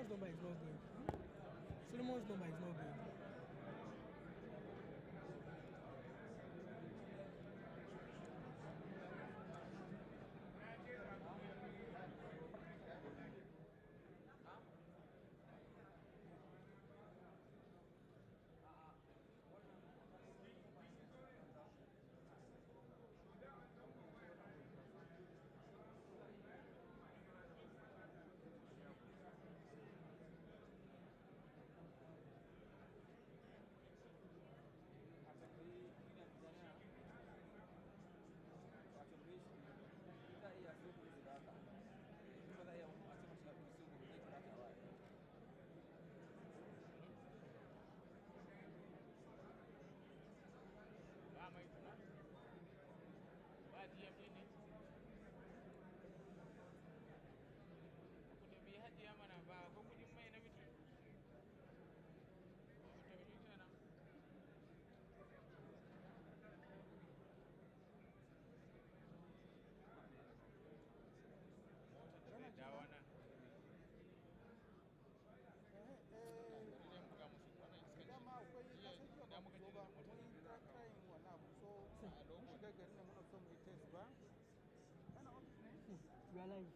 Solomon's number is not good. Solomon's number is not good. We are live.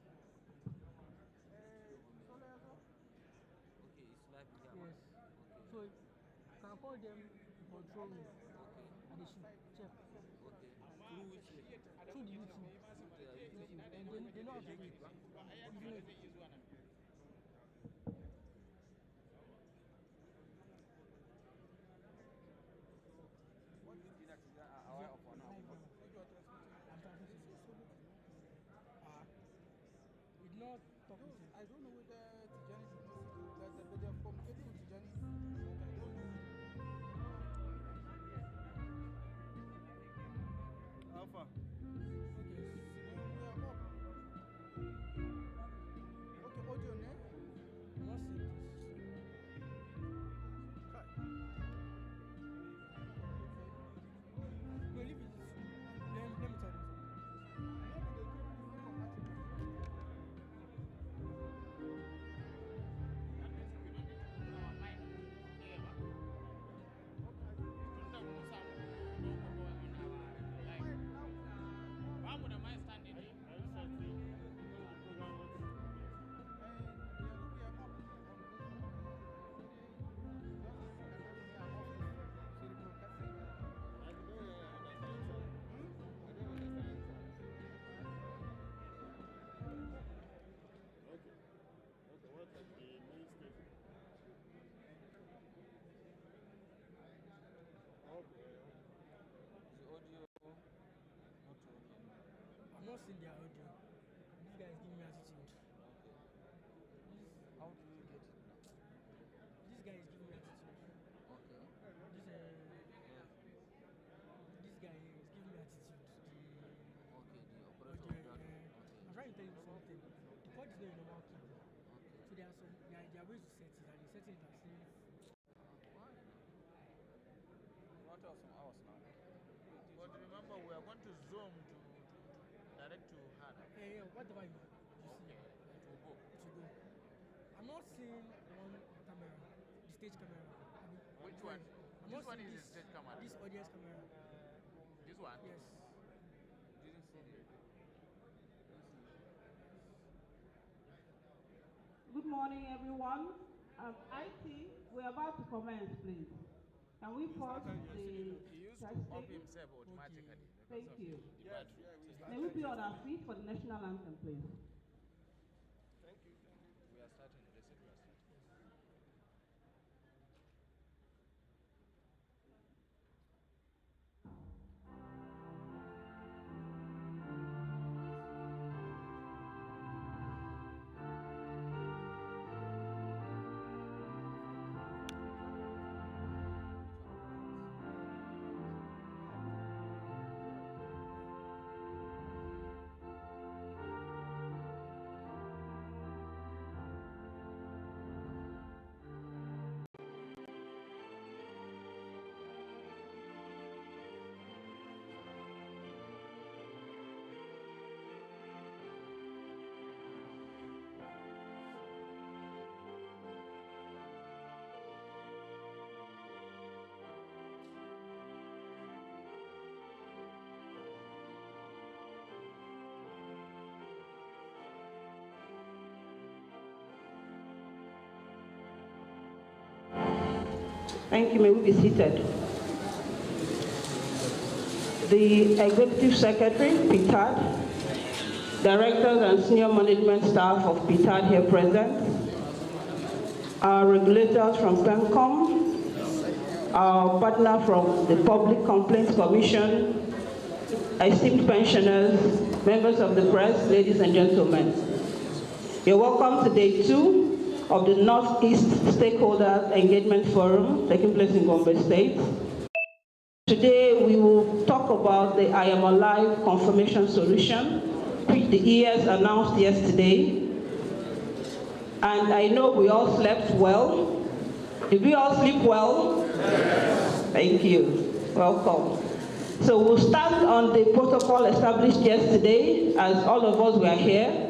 Okay, it's live here. Yes. Okay. So you can call them control room Okay. and they should check Okay. Through which way? through the YouTube. Through the YouTube. And they know how to do it. Even if we did not talk with him. I don't know whether Tijani is that they are communicating with Tijani, but I don't know. Alpha. Okay. We are up. Okay, audio name. I'm not seeing this. No, leave it. Let me tell you something. Maybe they keep it from Africa. The audio not working. I'm not seeing their audio. These guys give me attitude. Okay. This, How do you get it now? this guy is giving me attitude. Okay. This Yes. this guy is giving me attitude. Okay, the The operator audio, of that. I'm Okay. trying to tell you something. The code is not a normal key. Okay. So there are ways to set it, and they set it as if Why? Not some hours now. But remember, we are going to zoom to direct to HANA. yeah, whatever you see, Okay. It will go. it will go. I'm not seeing one camera, the stage camera. Which one? I'm This not one seeing is this, the stage camera. This audience camera. This one? Yes. Didn't see the. Good morning, everyone. I think we're about to commence, please. Can we pause the He used to testing? up himself automatically. Okay. Because Thank of you. The battery. May we be on our feet for the national anthem, please? Thank you. We are starting. They said we are starting. Thank Thank you. May we be seated. The Executive Secretary, Ptad, Directors and Senior Management Staff of Ptad here present, our regulators from PENCOM, our partner from the Public Complaints Commission, esteemed pensioners, members of the press, ladies and gentlemen. You're welcome to day 2 of the Northeast Stakeholders Engagement Forum taking place in Gombe State. Today we will talk about the I Am Alive confirmation solution, which the ES announced yesterday. And I know we all slept well. Did we all sleep well? Thank you. Welcome. So we'll start on the protocol established yesterday, as all of us were here,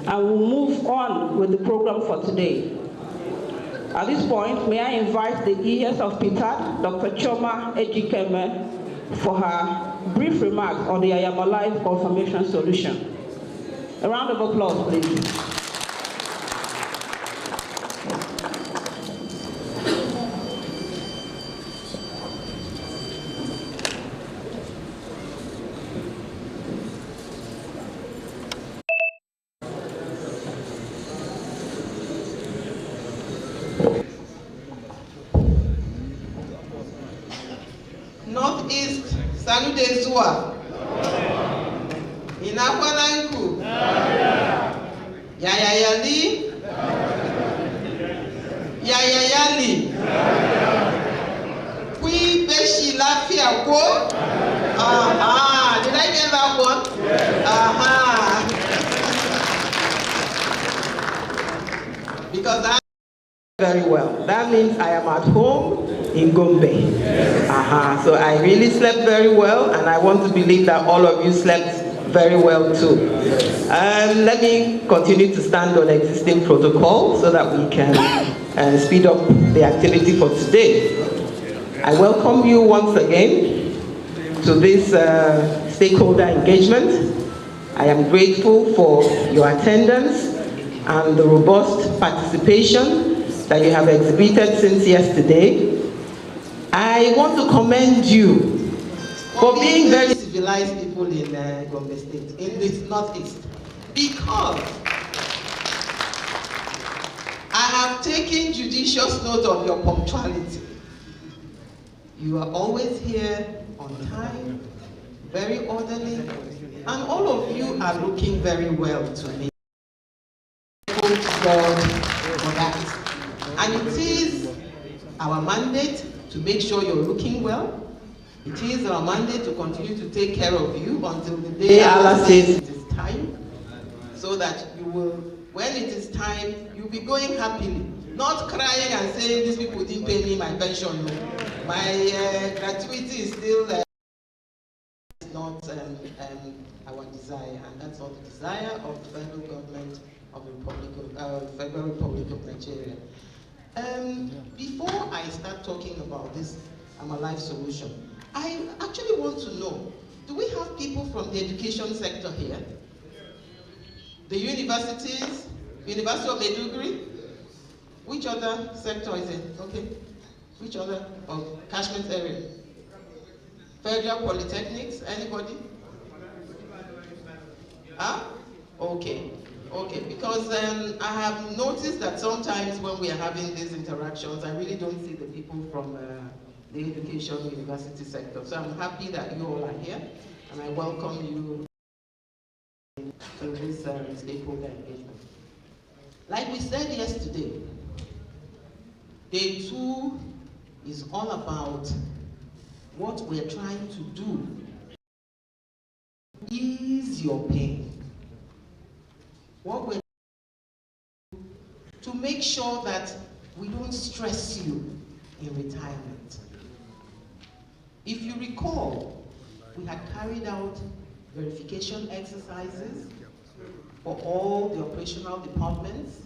and we'll move on with the program for today. At this point, may I invite the ES of Ptad, Dr. Choma Ejikeme, for her brief remarks on the I Am Alive confirmation solution. A round of applause, please. Northeast, Sanude Zua. Inakwalanku. Yayayali. Yayayali. Kui Beshi Lafia Go. Did I get that one? Because I very well. That means I am at home in Gombe. So I really slept very well, and I want to believe that all of you slept very well too. Let me continue to stand on existing protocol so that we can speed up the activity for today. I welcome you once again to this stakeholder engagement. I am grateful for your attendance and the robust participation that you have exhibited since yesterday. I want to commend you for being very civilized people in Gombe State, in this Northeast, because I have taken judicious note of your punctuality. You are always here on time, very orderly, and all of you are looking very well to me. Thank God for that. And it is our mandate to make sure you're looking well. It is our mandate to continue to take care of you until the day Allah says it is time, so that you will, when it is time, you'll be going happily, not crying and saying, these people didn't pay me my pension. My gratuity is still not our desire, and that's not the desire of the federal government of the Federal Republic of Nigeria. Before I start talking about this I'm Alive solution, I actually want to know, do we have people from the education sector here? The universities, University of Maiduguri? Which other sector is it? Okay. Which other catchment area? Federal Polytechnics, anybody? Okay. Okay, because I have noticed that sometimes when we are having these interactions, I really don't see the people from the education university sector. So I'm happy that you all are here, and I welcome you to this stakeholder engagement. Like we said yesterday, day 2 is all about what we're trying to do. Ease your pain. What we're to make sure that we don't stress you in retirement. If you recall, we had carried out verification exercises for all the operational departments.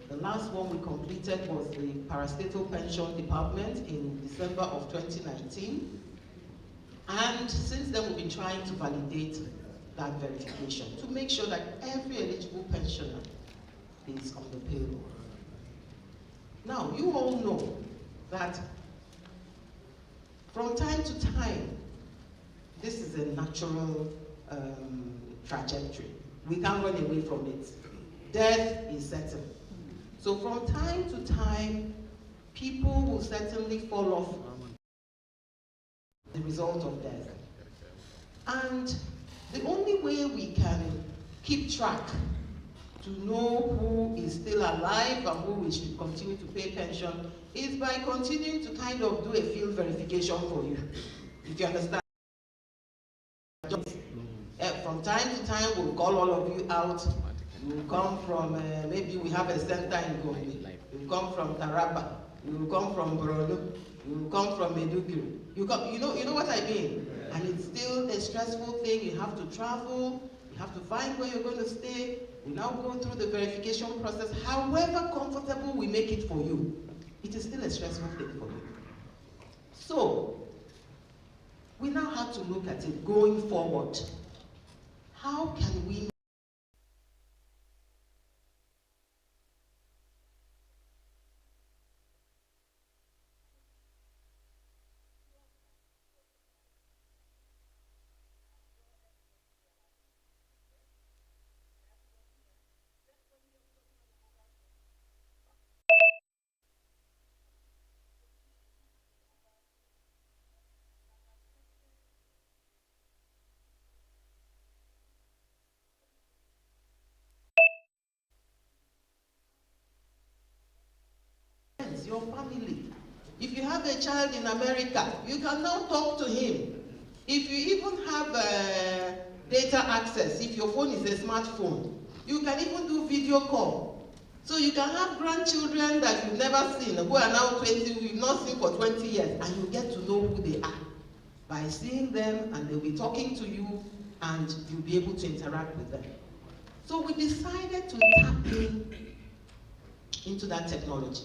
The last one we completed was the parastatal pension department in December of 2019. And since then, we've been trying to validate that verification to make sure that every eligible pensioner is on the payroll. Now, you all know that From time to time, this is a natural trajectory. We can't run away from it. Death is certain. So from time to time, people will certainly fall off the result of death. And the only way we can keep track to know who is still alive and who we should continue to pay pension is by continuing to kind of do a field verification for you, if you understand. From time to time, we'll call all of you out. You will come from, maybe we have a center in Gombe. You will come from Taraba. You will come from Borno. You will come from Maiduguri. You know what I mean? And it's still a stressful thing. You have to travel. You have to find where you're going to stay. We now go through the verification process. However comfortable we make it for you, it is still a stressful thing for you. So, we now have to look at it going forward. How can we your family. If you have a child in America, you can now talk to him. If you even have data access, if your phone is a smartphone, you can even do video call. So you can have grandchildren that you've never seen, who are now 20, you've not seen for 20 years, and you get to know who they are by seeing them, and they'll be talking to you, and you'll be able to interact with them. So we decided to tap into that technology,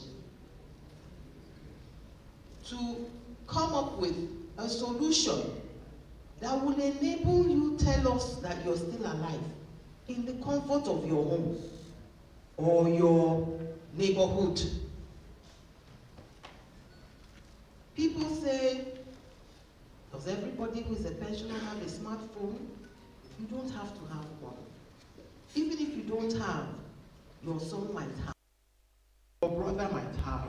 to come up with a solution that will enable you tell us that you're still alive in the comfort of your home or your neighborhood. People say, does everybody who is a pensioner have a smartphone? You don't have to have one. Even if you don't have, your son might have, your brother might have,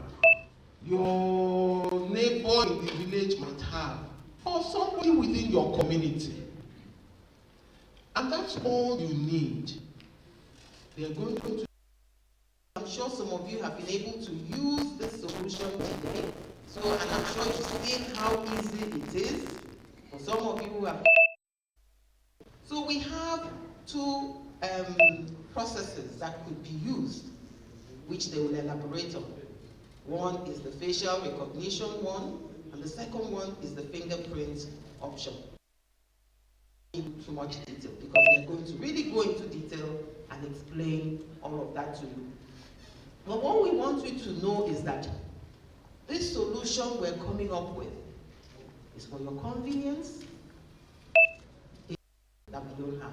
your neighbor in the village might have, or somebody within your community. And that's all you need. They're going to, I'm sure some of you have been able to use this solution today. So, and I'm sure you've seen how easy it is for some of you who have. So we have two processes that could be used, which they will elaborate on. One is the facial recognition one, and the second one is the fingerprint option. In too much detail, because they're going to really go into detail and explain all of that to you. But what we want you to know is that this solution we're coming up with is for your convenience that we don't have.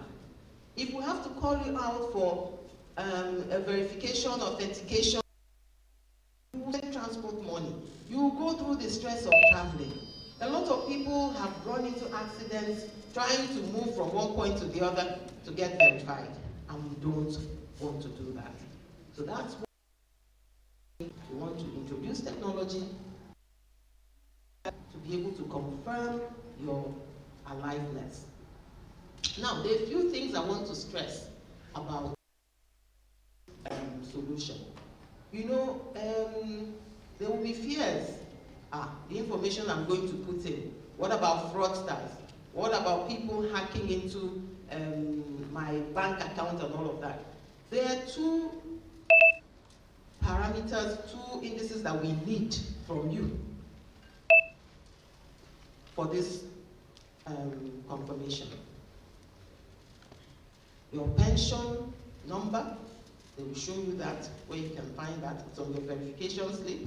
If we have to call you out for a verification, authentication, you will take transport money. You will go through the stress of traveling. A lot of people have run into accidents trying to move from one point to the other to get verified, and we don't want to do that. So that's why we want to introduce technology to be able to confirm your aliveness. Now, there are a few things I want to stress about solution. You know, there will be fears. The information I'm going to put in. What about fraudsters? What about people hacking into my bank account and all of that? There are two parameters, two indices that we need from you for this confirmation. Your pension number, they will show you that, where you can find that. It's on your verification slip.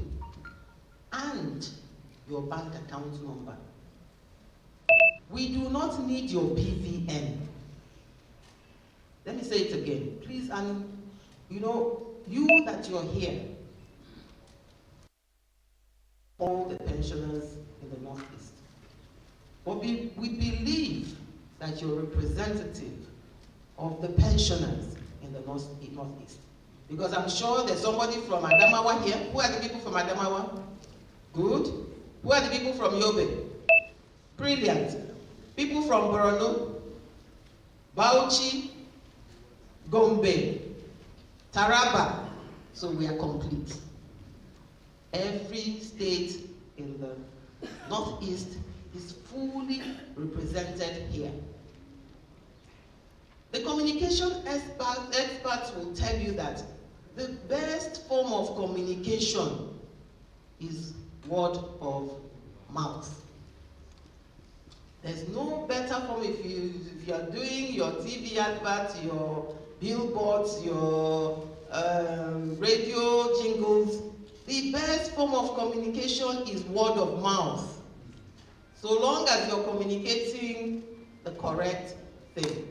And your bank account number. We do not need your BVN. Let me say it again, please. And you know, you that you're here, all the pensioners in the Northeast, But we believe that you're representative of the pensioners in the Northeast. Because I'm sure there's somebody from Adamawa here. Who are the people from Adamawa? Good. Who are the people from Yobe? Brilliant. People from Borno, Bauchi, Gombe, Taraba. So we are complete. Every state in the Northeast is fully represented here. The communication experts will tell you that the best form of communication is word of mouth. There's no better form. If you are doing your TV adverts, your billboards, your radio jingles, the best form of communication is word of mouth. So long as you're communicating the correct thing.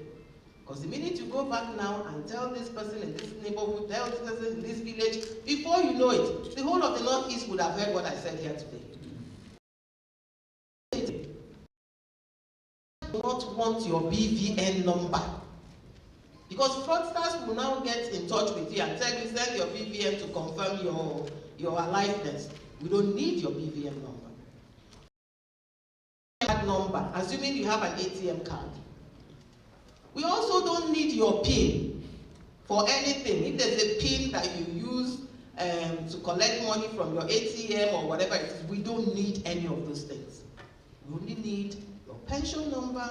Because the minute you go back now and tell this person in this neighborhood, tell this person in this village, before you know it, the whole of the Northeast would have heard what I said here today. You do not want your BVN number. Because fraudsters will now get in touch with you and tell you, send your BVN to confirm your aliveness. We don't need your BVN number. Assuming you have an ATM card. We also don't need your PIN for anything. If there's a PIN that you use to collect money from your ATM or whatever it is, we don't need any of those things. We only need your pension number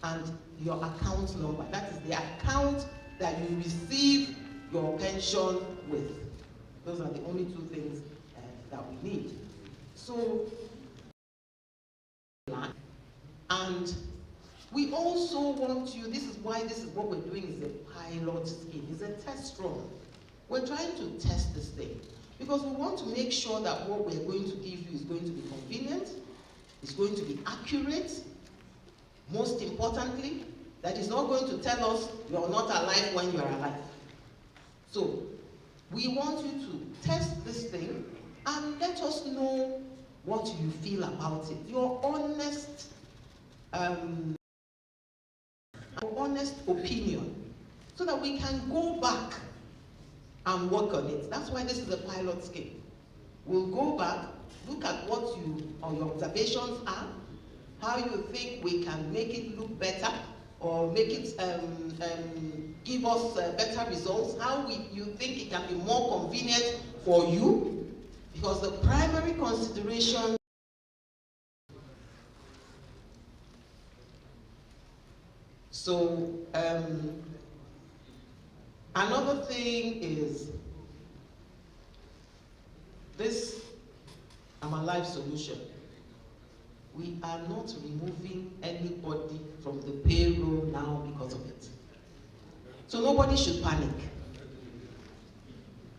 and your account number. That is the account that you receive your pension with. Those are the only two things that we need. So, and we also want you, this is why this is what we're doing, is a pilot scheme, it's a test run. We're trying to test this thing because we want to make sure that what we're going to give you is going to be convenient, it's going to be accurate, most importantly, that is not going to tell us you're not alive when you're alive. So, we want you to test this thing and let us know what you feel about it, your honest opinion, so that we can go back and work on it. That's why this is a pilot scheme. We'll go back, look at what your observations are, how you think we can make it look better, or make it give us better results, how you think it can be more convenient for you, because the primary consideration another thing is this I'm Alive solution. We are not removing anybody from the payroll now because of it. So nobody should panic.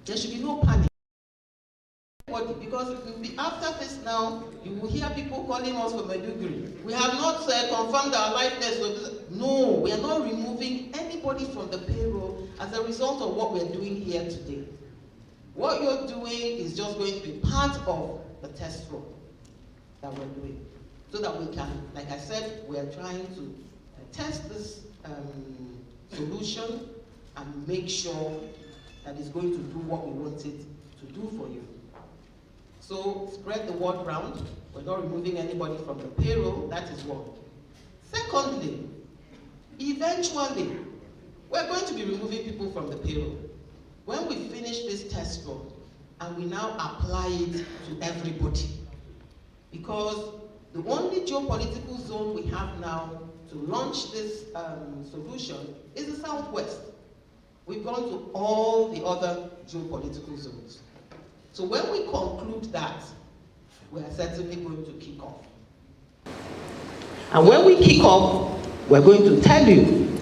There should be no panic. Because after this now, you will hear people calling us from Maiduguri. We have not confirmed our liveness. No, we are not removing anybody from the payroll as a result of what we're doing here today. What you're doing is just going to be part of the test run that we're doing. So that we can, like I said, we are trying to test this solution and make sure that it's going to do what we want it to do for you. So spread the word round. We're not removing anybody from the payroll. That is one. Secondly, eventually, we're going to be removing people from the payroll. When we finish this test run and we now apply it to everybody, because the only geopolitical zone we have now to launch this solution is the Southwest. We've gone to all the other geopolitical zones. So when we conclude that, we are certainly going to kick off. And when we kick off, we're going to tell you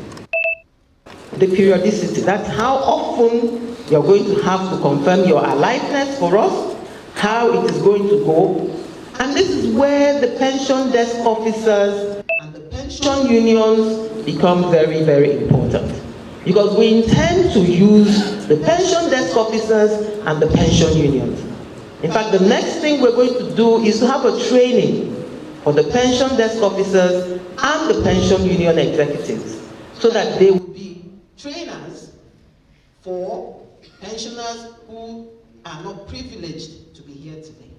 the periodicity. That's how often you're going to have to confirm your aliveness for us, how it is going to go. And this is where the pension desk officers and the pension unions become very, very important. Because we intend to use the pension desk officers and the pension unions. In fact, the next thing we're going to do is to have a training for the pension desk officers and the pension union executives, so that they will be trainers for pensioners who are not privileged to be here today.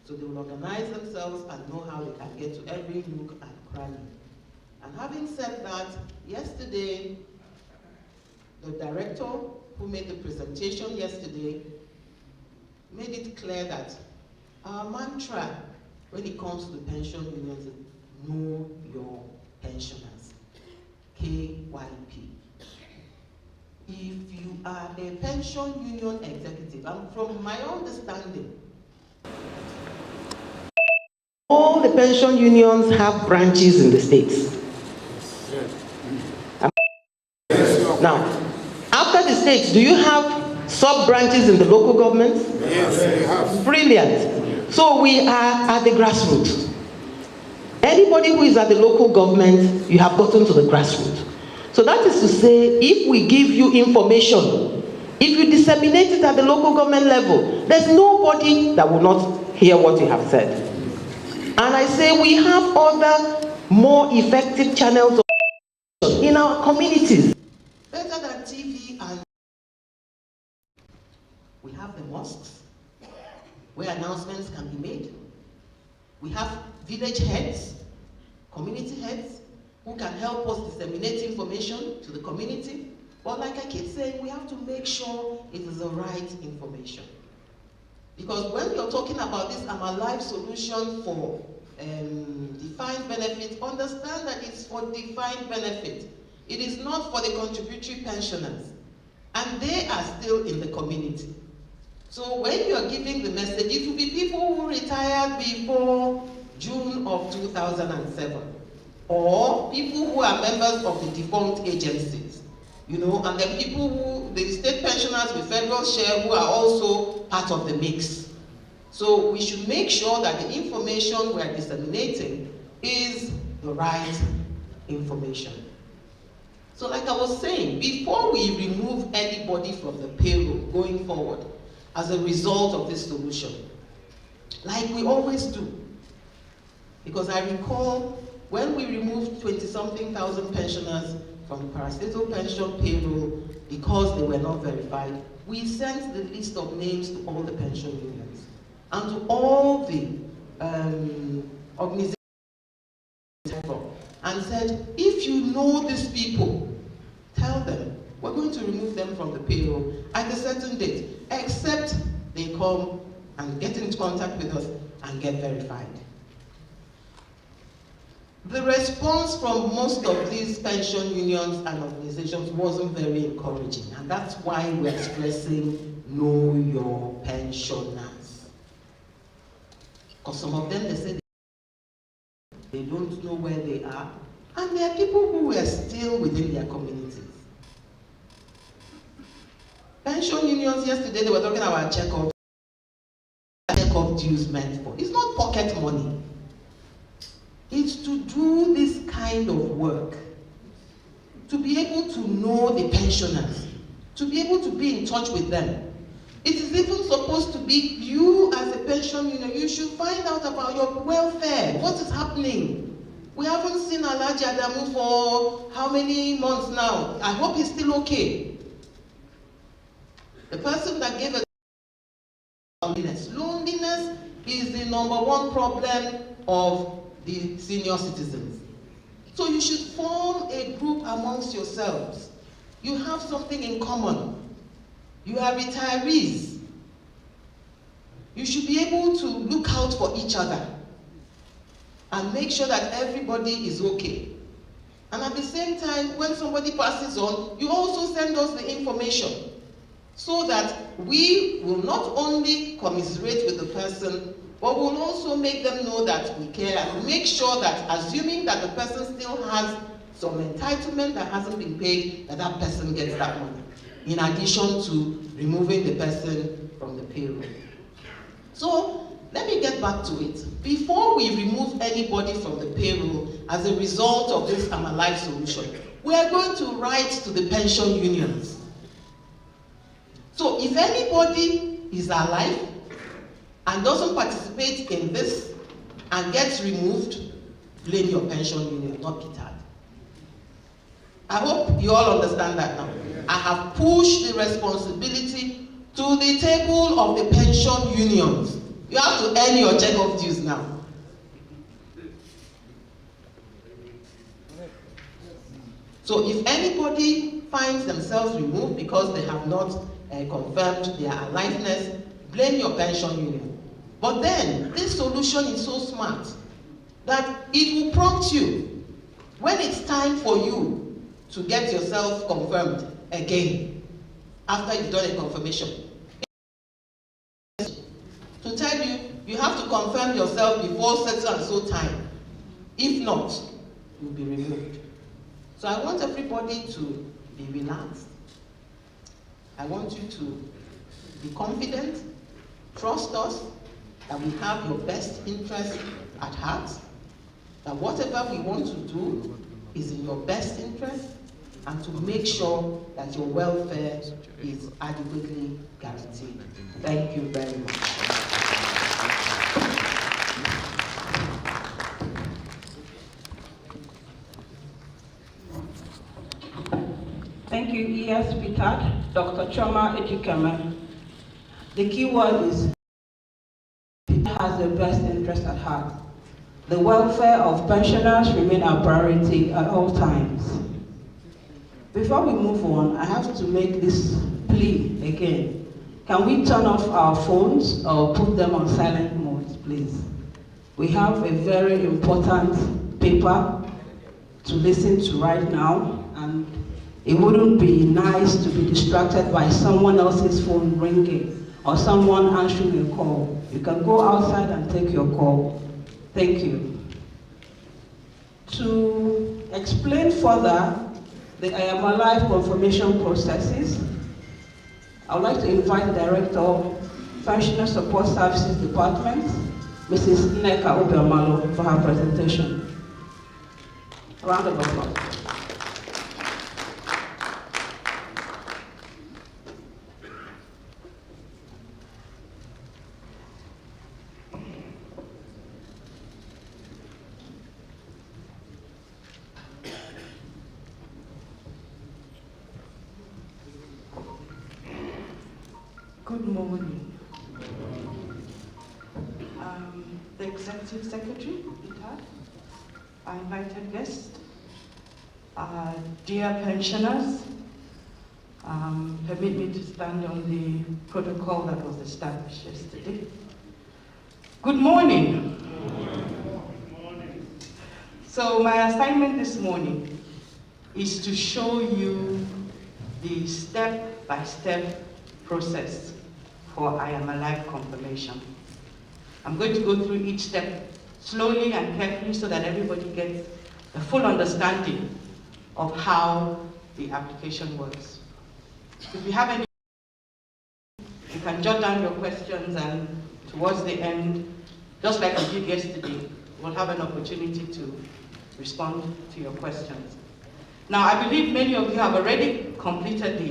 So they will organize themselves and know how they can get to every nook and cranny. And having said that, yesterday, the director who made the presentation yesterday made it clear that our mantra when it comes to the pension unions is know your pensioners, KYP. If you are a pension union executive, and from my understanding, all the pension unions have branches in the states. Now, after the states, do you have sub-branches in the local governments? Yes, we have. Brilliant. So we are at the grassroots. Anybody who is at the local government, you have gotten to the grassroots. So that is to say, if we give you information, if you disseminate it at the local government level, there's nobody that will not hear what you have said. And I say we have other more effective channels in our communities. Better than TV, and we have the mosques where announcements can be made. We have village heads, community heads, who can help us disseminate information to the community. But like I keep saying, we have to make sure it is the right information. Because when you're talking about this I'm alive solution for defined benefit, understand that it's for defined benefit. It is not for the contributory pensioners. And they are still in the community. So when you are giving the message, it will be people who retired before June of 2007. Or people who are members of the defunct agencies. You know, and then people who, the state pensioners with federal share who are also part of the mix. So we should make sure that the information we are disseminating is the right information. So like I was saying, before we remove anybody from the payroll going forward as a result of this solution, like we always do, because I recall when we removed 20-something thousand pensioners from the parastatal pension payroll because they were not verified, we sent the list of names to all the pension unions and to all the organizations and said, if you know these people, tell them, we're going to remove them from the payroll at a certain date, except they come and get in contact with us and get verified. The response from most of these pension unions and organizations wasn't very encouraging, and that's why we're expressing know your pensioners. Because some of them, they say they don't know where they are, and there are people who are still within their communities. Pension unions yesterday, they were talking about check-off dues meant for. It's not pocket money. It's to do this kind of work, to be able to know the pensioners, to be able to be in touch with them. It is even supposed to be you as a pension union, you should find out about your welfare, what is happening. We haven't seen Alhaji Adamu for how many months now? I hope he's still okay. The person that gave us loneliness. Loneliness is the #1 problem of the senior citizens. So you should form a group amongst yourselves. You have something in common. You are retirees. You should be able to look out for each other and make sure that everybody is okay. And at the same time, when somebody passes on, you also send us the information so that we will not only commiserate with the person, but we'll also make them know that we care and make sure that, assuming that the person still has some entitlement that hasn't been paid, that that person gets that money, in addition to removing the person from the payroll. So let me get back to it. Before we remove anybody from the payroll as a result of this I'm Alive solution, we are going to write to the pension unions. So if anybody is alive and doesn't participate in this and gets removed, blame your pension union, not Ptad. I hope you all understand that now. I have pushed the responsibility to the table of the pension unions. You have to earn your check-off dues now. So if anybody finds themselves removed because they have not confirmed their aliveness, blame your pension union. But then, this solution is so smart that it will prompt you when it's time for you to get yourself confirmed again after you've done a confirmation. To tell you, you have to confirm yourself before such and so time. If not, you'll be removed. So I want everybody to be relaxed. I want you to be confident, trust us, that we have your best interest at heart, that whatever we want to do is in your best interest, and to make sure that your welfare is adequately guaranteed. Thank you very much. Thank you, ES Ptad, Dr. Choma Ejikeme. The key word is Ptad has the best interest at heart. The welfare of pensioners remain our priority at all times. Before we move on, I have to make this plea again. Can we turn off our phones or put them on silent mode, please? We have a very important paper to listen to right now, and it wouldn't be nice to be distracted by someone else's phone ringing or someone answering a call. You can go outside and take your call. Thank you. To explain further the I Am Alive confirmation processes, I would like to invite the Director of Functional Support Services Department, Mrs. Nneka Obiamalo, for her presentation. A round of applause. Good morning. The Executive Secretary, Ptad, our invited guests, dear pensioners, permit me to stand on the protocol that was established yesterday. Good morning. Good morning. So my assignment this morning is to show you the step-by-step process for I Am Alive confirmation. I'm going to go through each step slowly and carefully so that everybody gets a full understanding of how the application works. If you have any, you can jot down your questions, and towards the end, just like we did yesterday, we'll have an opportunity to respond to your questions. Now, I believe many of you have already completed the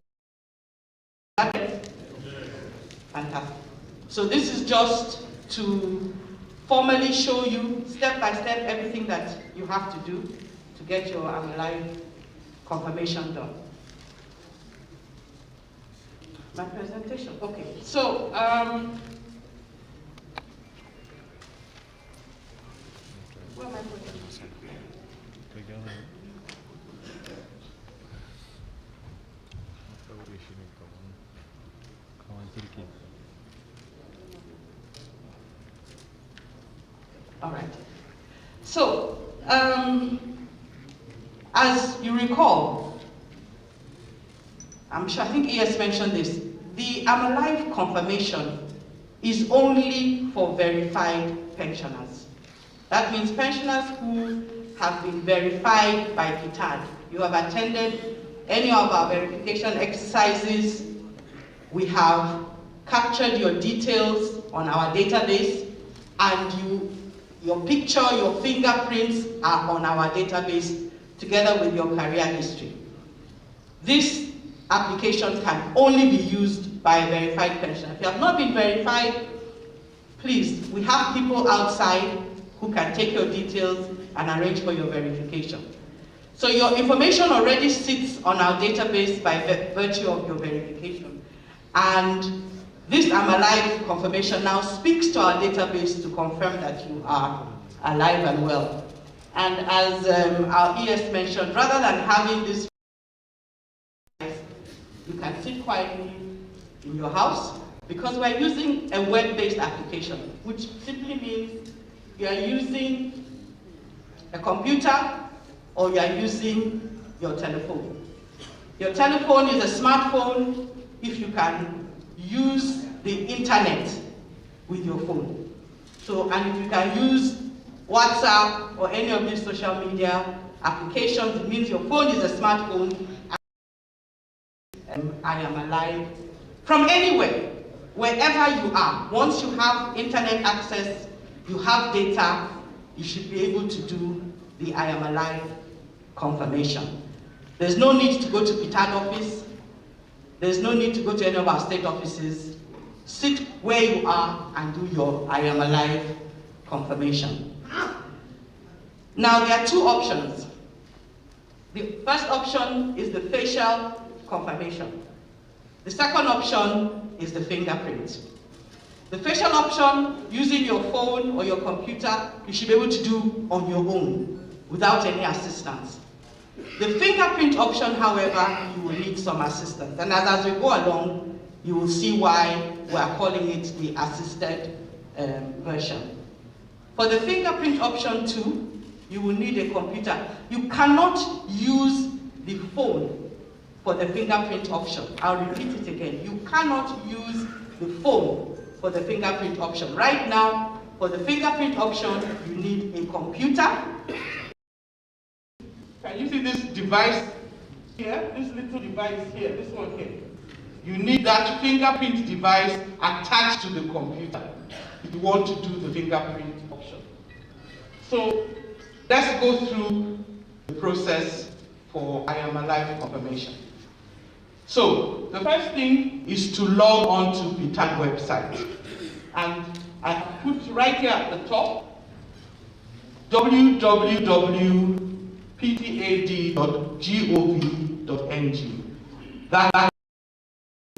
fantastic. So this is just to formally show you step by step everything that you have to do to get your I Am Alive confirmation done. My presentation, okay. So, where am I putting this? All right. So, as you recall, I think ES mentioned this, the I Am Alive confirmation is only for verified pensioners. That means pensioners who have been verified by Ptad. You have attended any of our verification exercises. We have captured your details on our database, and your picture, your fingerprints are on our database together with your career history. This application can only be used by a verified pensioner. If you have not been verified, please, we have people outside who can take your details and arrange for your verification. So your information already sits on our database by virtue of your verification. And this I'm alive confirmation now speaks to our database to confirm that you are alive and well. And as our ES mentioned, rather than having this, you can sit quietly in your house, because we're using a web-based application, which simply means you are using a computer or you are using your telephone. Your telephone is a smartphone if you can use the internet with your phone. So, and if you can use WhatsApp or any of these social media applications, it means your phone is a smartphone. And I am alive from anywhere, wherever you are. Once you have internet access, you have data, you should be able to do the I am alive confirmation. There's no need to go to Ptad office. There's no need to go to any of our state offices. Sit where you are and do your I am alive confirmation. Now there are two options. The first option is the facial confirmation. The second option is the fingerprint. The facial option, using your phone or your computer, you should be able to do on your own without any assistance. The fingerprint option, however, you will need some assistance. And as we go along, you will see why we are calling it the assisted version. For the fingerprint option too, you will need a computer. You cannot use the phone for the fingerprint option. I'll repeat it again. You cannot use the phone for the fingerprint option. Right now, for the fingerprint option, you need a computer. Can you see this device here? This little device here, this one here. You need that fingerprint device attached to the computer if you want to do the fingerprint option. So let's go through the process for I am alive confirmation. So the first thing is to log on to Ptad website. And I have put right here at the top www.ptad.gov.ng. That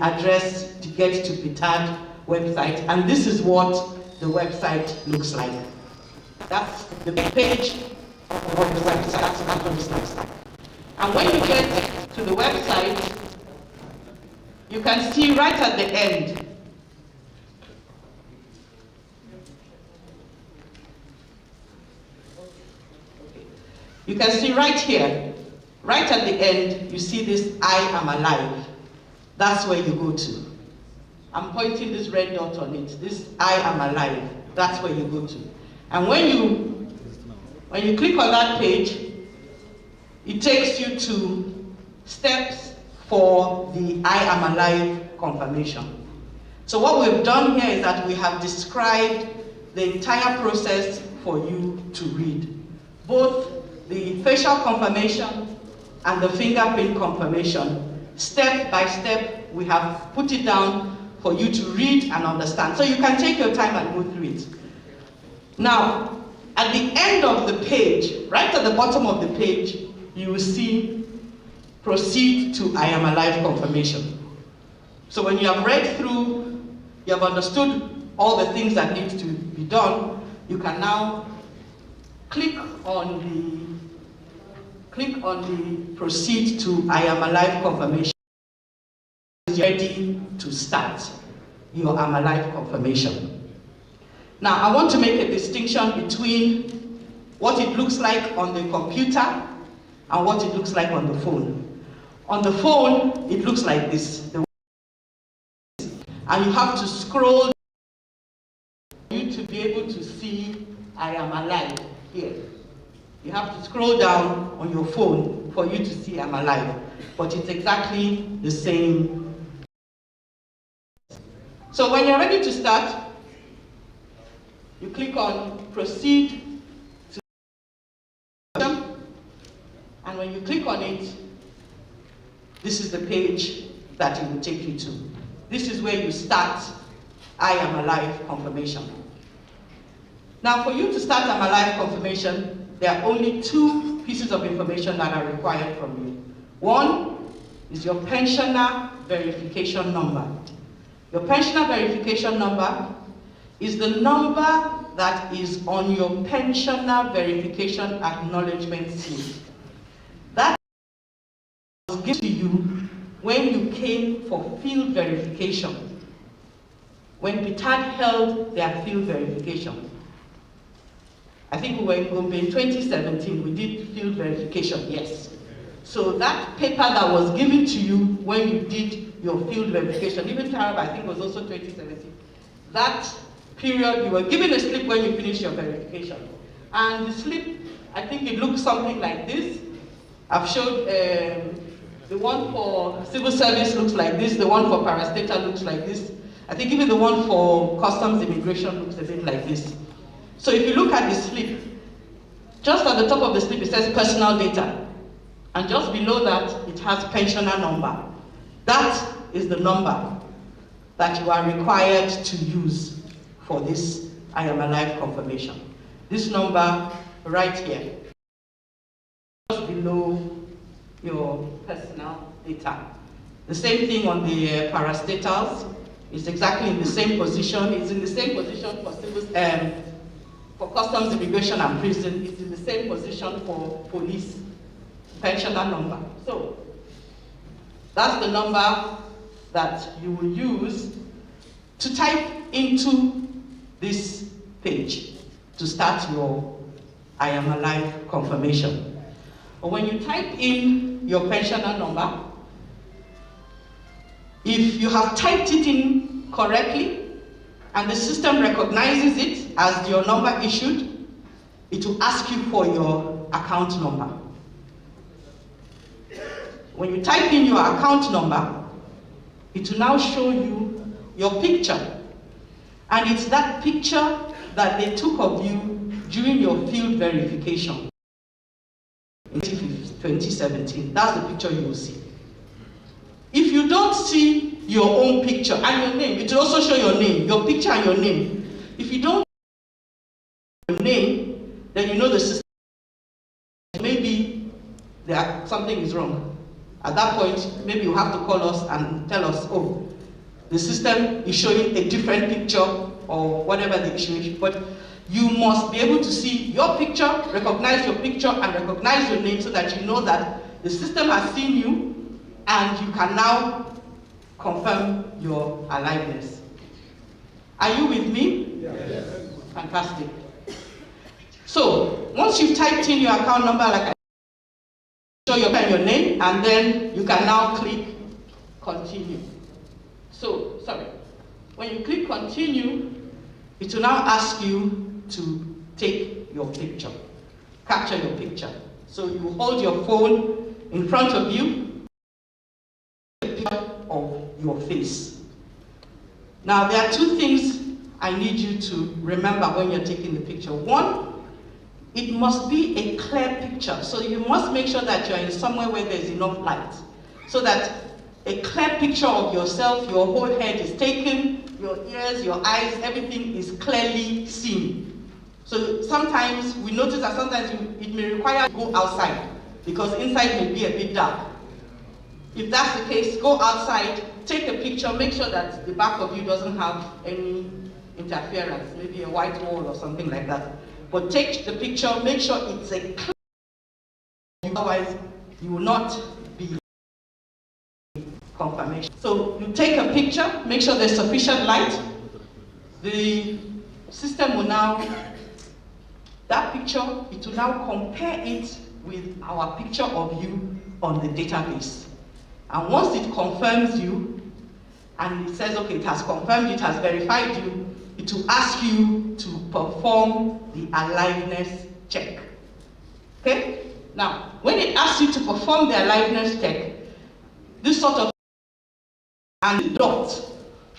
address to get to Ptad website, and this is what the website looks like. That's the page of the website. That's what it looks like. And when you get to the website, you can see right at the end. You can see right here, right at the end, you see this I am alive. That's where you go to. I'm pointing this red dot on it. This I am alive. That's where you go to. And when you click on that page, it takes you to steps for the I am alive confirmation. So what we've done here is that we have described the entire process for you to read. Both the facial confirmation and the fingerprint confirmation. Step by step, we have put it down for you to read and understand. So you can take your time and go through it. Now, at the end of the page, right at the bottom of the page, you will see proceed to I am alive confirmation. So when you have read through, you have understood all the things that need to be done, you can now click on the proceed to I am alive confirmation. You're ready to start your I am alive confirmation. Now I want to make a distinction between what it looks like on the computer and what it looks like on the phone. On the phone, it looks like this. And you have to scroll for you to be able to see I am alive here. You have to scroll down on your phone for you to see I'm alive. But it's exactly the same. So when you're ready to start, you click on proceed to, and when you click on it, this is the page that it will take you to. This is where you start I am alive confirmation. Now, for you to start Alive confirmation, there are only 2 pieces of information that are required from you. One is your pensioner verification number. Your pensioner verification number is the number that is on your pensioner verification acknowledgement slip. That was given to you when you came for field verification, when Ptad held their field verification. I think we were in Gombe in 2017, we did field verification, yes. So that paper that was given to you when you did your field verification, even Tarab, I think was also 2017, that period, you were given a slip when you finished your verification. And the slip, I think it looks something like this. I've showed the one for civil service looks like this, the one for parastatal looks like this. I think even the one for customs immigration looks a bit like this. So if you look at the slip, just at the top of the slip it says personal data. And just below that, it has pensioner number. That is the number that you are required to use for this I Am Alive confirmation. This number right here, just below your personal data. The same thing on the parastatals. It's exactly in the same position. It's in the same position for civil, for customs, immigration, and prison. It's in the same position for police. Pensioner number. So that's the number that you will use to type into this page to start your I Am Alive confirmation. But when you type in your pensioner number, if you have typed it in correctly and the system recognizes it as your number issued, it will ask you for your account number. When you type in your account number, it will now show you your picture. And it's that picture that they took of you during your field verification in 2017. That's the picture you will see. If you don't see your own picture and your name, it will also show your name, your picture and your name. If you don't see your name, then you know the system, maybe something is wrong. At that point, maybe you have to call us and tell us, oh, the system is showing a different picture or whatever the issue is. But you must be able to see your picture, recognize your picture, and recognize your name so that you know that the system has seen you and you can now confirm your aliveness. Are you with me? Yes. Fantastic. So, once you've typed in your account number, like I show your name, and then you can now click continue. So, sorry. When you click continue, it will now ask you to take your picture, capture your picture. So you hold your phone in front of you, a picture of your face. Now there are 2 things I need you to remember when you're taking the picture. One, it must be a clear picture. So you must make sure that you're in somewhere where there's enough light. So that a clear picture of yourself, your whole head is taken, your ears, your eyes, everything is clearly seen. So sometimes we notice that sometimes it may require you to go outside because inside may be a bit dark. If that's the case, go outside, take a picture, make sure that the back of you doesn't have any interference, maybe a white wall or something like that. But take the picture, make sure it's a clear, otherwise you will not be confirmation. So you take a picture, make sure there's sufficient light. The system will now, that picture, it will now compare it with our picture of you on the database. And once it confirms you, and it says, okay, it has confirmed, it has verified you, it will ask you to perform the aliveness check. Okay? Now, when it asks you to perform the aliveness check, this sort of and the dot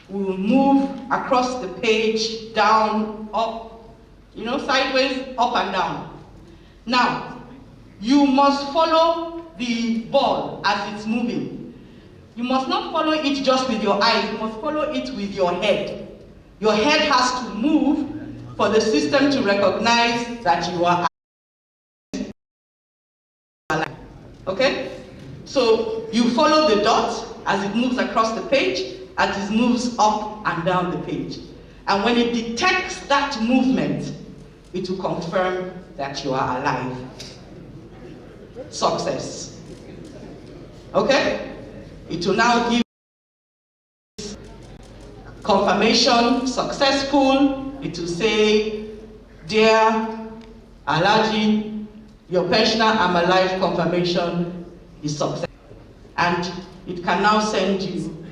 will move across the page, down, up, sideways, up and down. Now, you must follow the ball as it's moving. You must not follow it just with your eyes, you must follow it with your head. Your head has to move for the system to recognize that you are alive. Okay? So you follow the dot as it moves across the page, as it moves up and down the page. And when it detects that movement, it will confirm that you are alive. Success. Okay? It will now give confirmation, successful. It will say, dear Alaji, your pensioner I'm alive confirmation is successful. And it can now send you